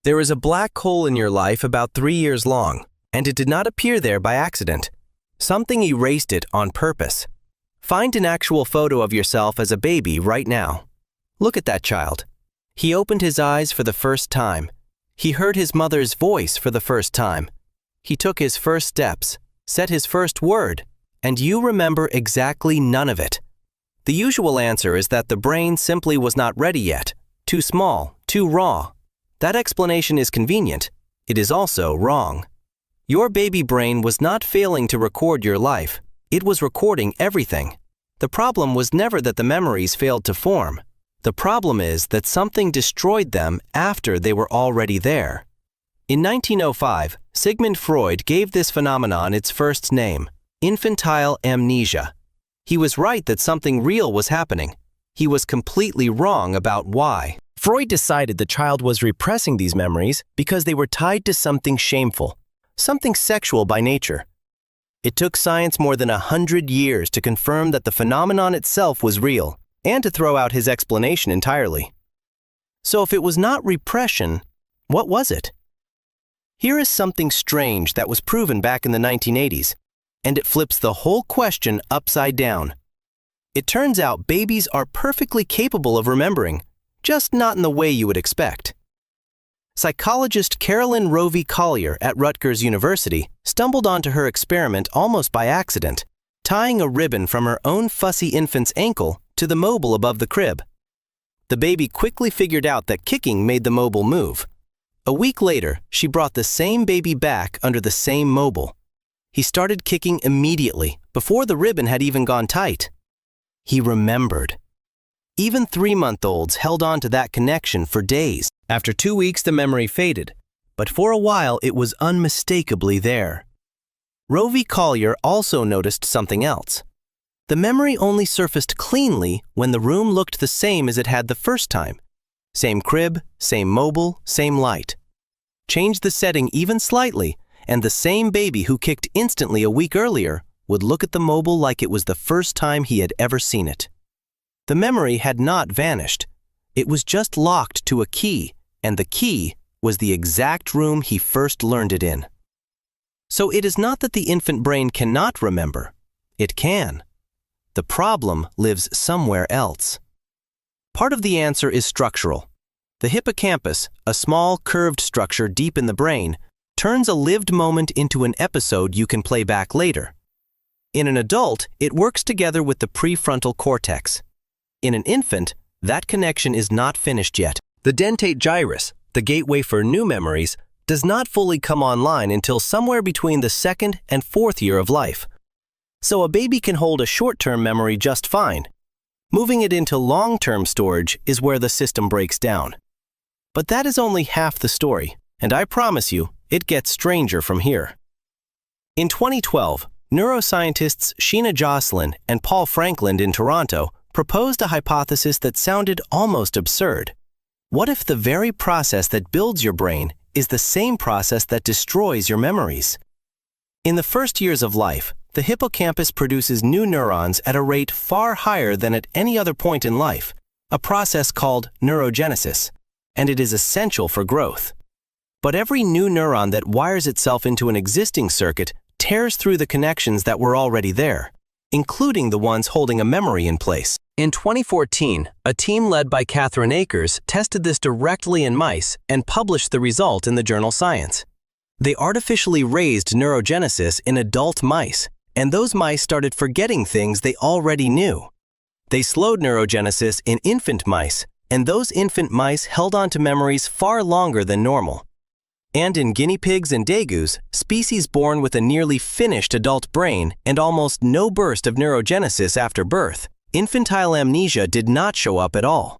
There is a black hole in your life about 3 years long, and it did not appear there by accident. Something erased it on purpose. Find an actual photo of yourself as a baby right now. Look at that child. He opened his eyes for the first time. He heard his mother's voice for the first time. He took his first steps, said his first word, and you remember exactly none of it. The usual answer is that the brain simply was not ready yet, too small, too raw. That explanation is convenient. It is also wrong. Your baby brain was not failing to record your life. It was recording everything. The problem was never that the memories failed to form. The problem is that something destroyed them after they were already there. In 1905, Sigmund Freud gave this phenomenon its first name, infantile amnesia. He was right that something real was happening. He was completely wrong about why. Freud decided the child was repressing these memories because they were tied to something shameful, something sexual by nature. It took science more than 100 years to confirm that the phenomenon itself was real and to throw out his explanation entirely. So if it was not repression, what was it? Here is something strange that was proven back in the 1980s, and it flips the whole question upside down. It turns out babies are perfectly capable of remembering, just not in the way you would expect. Psychologist Carolyn Rovee-Collier at Rutgers University stumbled onto her experiment almost by accident, tying a ribbon from her own fussy infant's ankle to the mobile above the crib. The baby quickly figured out that kicking made the mobile move. A week later, she brought the same baby back under the same mobile. He started kicking immediately, before the ribbon had even gone tight. He remembered. Even 3-month-olds held on to that connection for days. After 2 weeks, the memory faded, but for a while it was unmistakably there. Rovee-Collier also noticed something else. The memory only surfaced cleanly when the room looked the same as it had the first time. Same crib, same mobile, same light. Change the setting even slightly, and the same baby who kicked instantly a week earlier would look at the mobile like it was the first time he had ever seen it. The memory had not vanished. It was just locked to a key, and the key was the exact room he first learned it in. So it is not that the infant brain cannot remember. It can. The problem lives somewhere else. Part of the answer is structural. The hippocampus, a small curved structure deep in the brain, turns a lived moment into an episode you can play back later. In an adult, it works together with the prefrontal cortex. In an infant, that connection is not finished yet. The dentate gyrus, the gateway for new memories, does not fully come online until somewhere between the 2nd and 4th year of life. So a baby can hold a short-term memory just fine. Moving it into long-term storage is where the system breaks down. But that is only half the story, and I promise you, it gets stranger from here. In 2012, neuroscientists Sheena Jocelyn and Paul Franklin in Toronto proposed a hypothesis that sounded almost absurd. What if the very process that builds your brain is the same process that destroys your memories? In the first years of life, the hippocampus produces new neurons at a rate far higher than at any other point in life, a process called neurogenesis, and it is essential for growth. But every new neuron that wires itself into an existing circuit tears through the connections that were already there, including the ones holding a memory in place. In 2014, a team led by Catherine Akers tested this directly in mice and published the result in the journal Science. They artificially raised neurogenesis in adult mice, and those mice started forgetting things they already knew. They slowed neurogenesis in infant mice, and those infant mice held on to memories far longer than normal. And in guinea pigs and degus, species born with a nearly finished adult brain and almost no burst of neurogenesis after birth, infantile amnesia did not show up at all.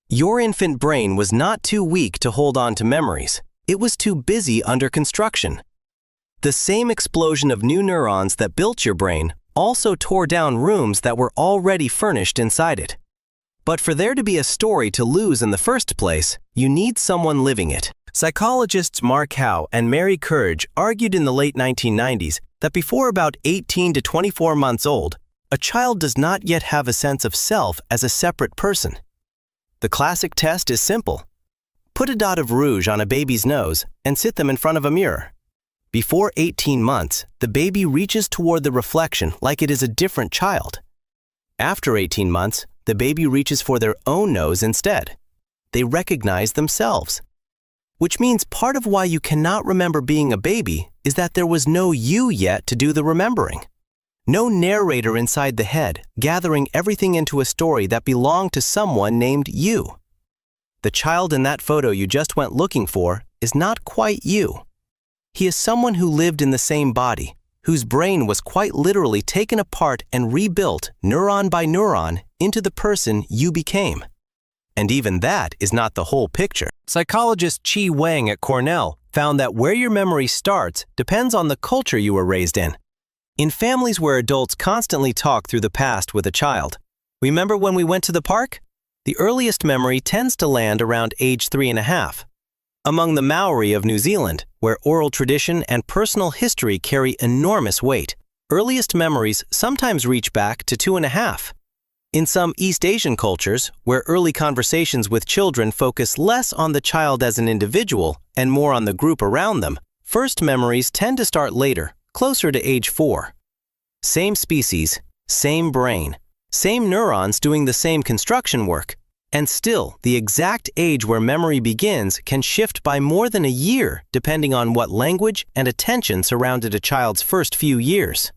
Your infant brain was not too weak to hold on to memories. It was too busy under construction. The same explosion of new neurons that built your brain also tore down rooms that were already furnished inside it. But for there to be a story to lose in the first place, you need someone living it. Psychologists Mark Howe and Mary Courage argued in the late 1990s that before about 18 to 24 months old, a child does not yet have a sense of self as a separate person. The classic test is simple. Put a dot of rouge on a baby's nose and sit them in front of a mirror. Before 18 months, the baby reaches toward the reflection like it is a different child. After 18 months, the baby reaches for their own nose instead. They recognize themselves. Which means part of why you cannot remember being a baby is that there was no you yet to do the remembering. No narrator inside the head gathering everything into a story that belonged to someone named you. The child in that photo you just went looking for is not quite you. He is someone who lived in the same body, whose brain was quite literally taken apart and rebuilt neuron by neuron into the person you became. And even that is not the whole picture. Psychologist Wang at Cornell found that where your memory starts depends on the culture you were raised in. In families where adults constantly talk through the past with a child, remember when we went to the park? The earliest memory tends to land around age 3.5. Among the Maori of New Zealand, where oral tradition and personal history carry enormous weight, earliest memories sometimes reach back to 2.5. In some East Asian cultures, where early conversations with children focus less on the child as an individual and more on the group around them, first memories tend to start later, closer to age 4. Same species, same brain, same neurons doing the same construction work, and still, the exact age where memory begins can shift by more than a year depending on what language and attention surrounded a child's first few years.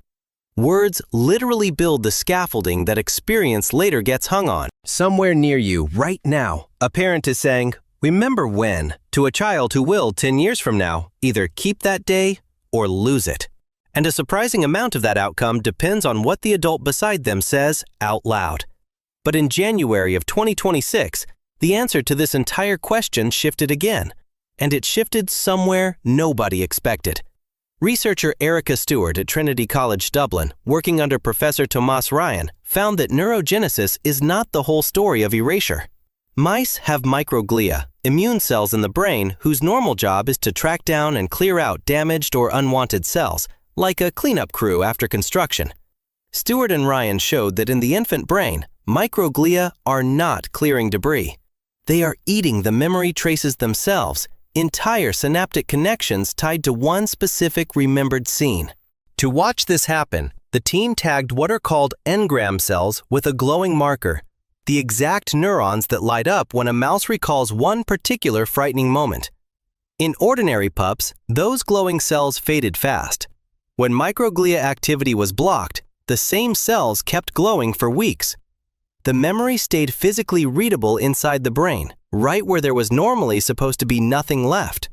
Words literally build the scaffolding that experience later gets hung on. Somewhere near you, right now, a parent is saying, "Remember when," to a child who will, 10 years from now, either keep that day or lose it. And a surprising amount of that outcome depends on what the adult beside them says out loud. But in January of 2026, the answer to this entire question shifted again, and it shifted somewhere nobody expected. Researcher Erica Stewart at Trinity College Dublin, working under Professor Thomas Ryan, found that neurogenesis is not the whole story of erasure. Mice have microglia, immune cells in the brain whose normal job is to track down and clear out damaged or unwanted cells, like a cleanup crew after construction. Stewart and Ryan showed that in the infant brain, microglia are not clearing debris. They are eating the memory traces themselves, entire synaptic connections tied to one specific remembered scene. To watch this happen, the team tagged what are called engram cells with a glowing marker, the exact neurons that light up when a mouse recalls one particular frightening moment. In ordinary pups, those glowing cells faded fast. When microglia activity was blocked, the same cells kept glowing for weeks. The memory stayed physically readable inside the brain, right where there was normally supposed to be nothing left.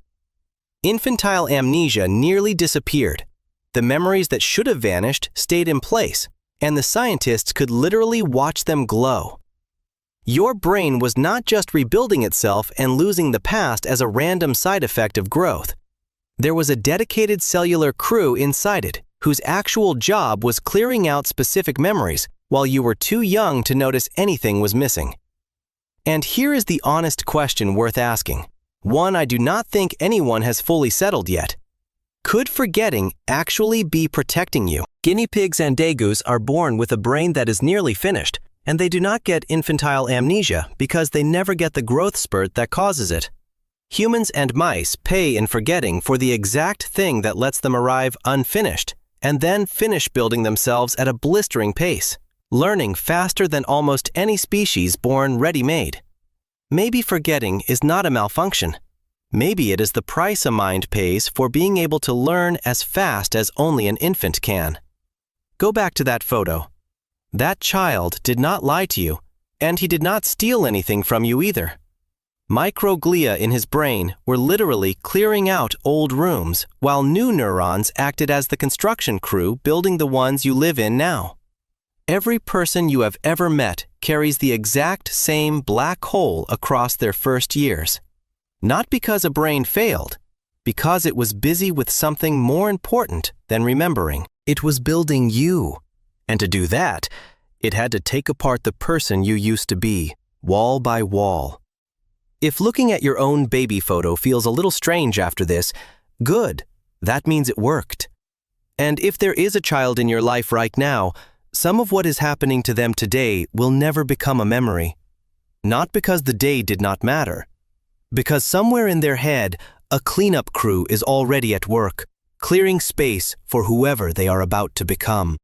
Infantile amnesia nearly disappeared. The memories that should have vanished stayed in place, and the scientists could literally watch them glow. Your brain was not just rebuilding itself and losing the past as a random side effect of growth. There was a dedicated cellular crew inside it, whose actual job was clearing out specific memories while you were too young to notice anything was missing. And here is the honest question worth asking, one I do not think anyone has fully settled yet. Could forgetting actually be protecting you? Guinea pigs and dagus are born with a brain that is nearly finished, and they do not get infantile amnesia because they never get the growth spurt that causes it. Humans and mice pay in forgetting for the exact thing that lets them arrive unfinished, and then finish building themselves at a blistering pace, learning faster than almost any species born ready-made. Maybe forgetting is not a malfunction. Maybe it is the price a mind pays for being able to learn as fast as only an infant can. Go back to that photo. That child did not lie to you, and he did not steal anything from you either. Microglia in his brain were literally clearing out old rooms, while new neurons acted as the construction crew building the ones you live in now. Every person you have ever met carries the exact same black hole across their first years. Not because a brain failed, because it was busy with something more important than remembering. It was building you. And to do that, it had to take apart the person you used to be, wall by wall. If looking at your own baby photo feels a little strange after this, good. That means it worked. And if there is a child in your life right now, some of what is happening to them today will never become a memory. Not because the day did not matter, Because somewhere in their head, a cleanup crew is already at work, clearing space for whoever they are about to become.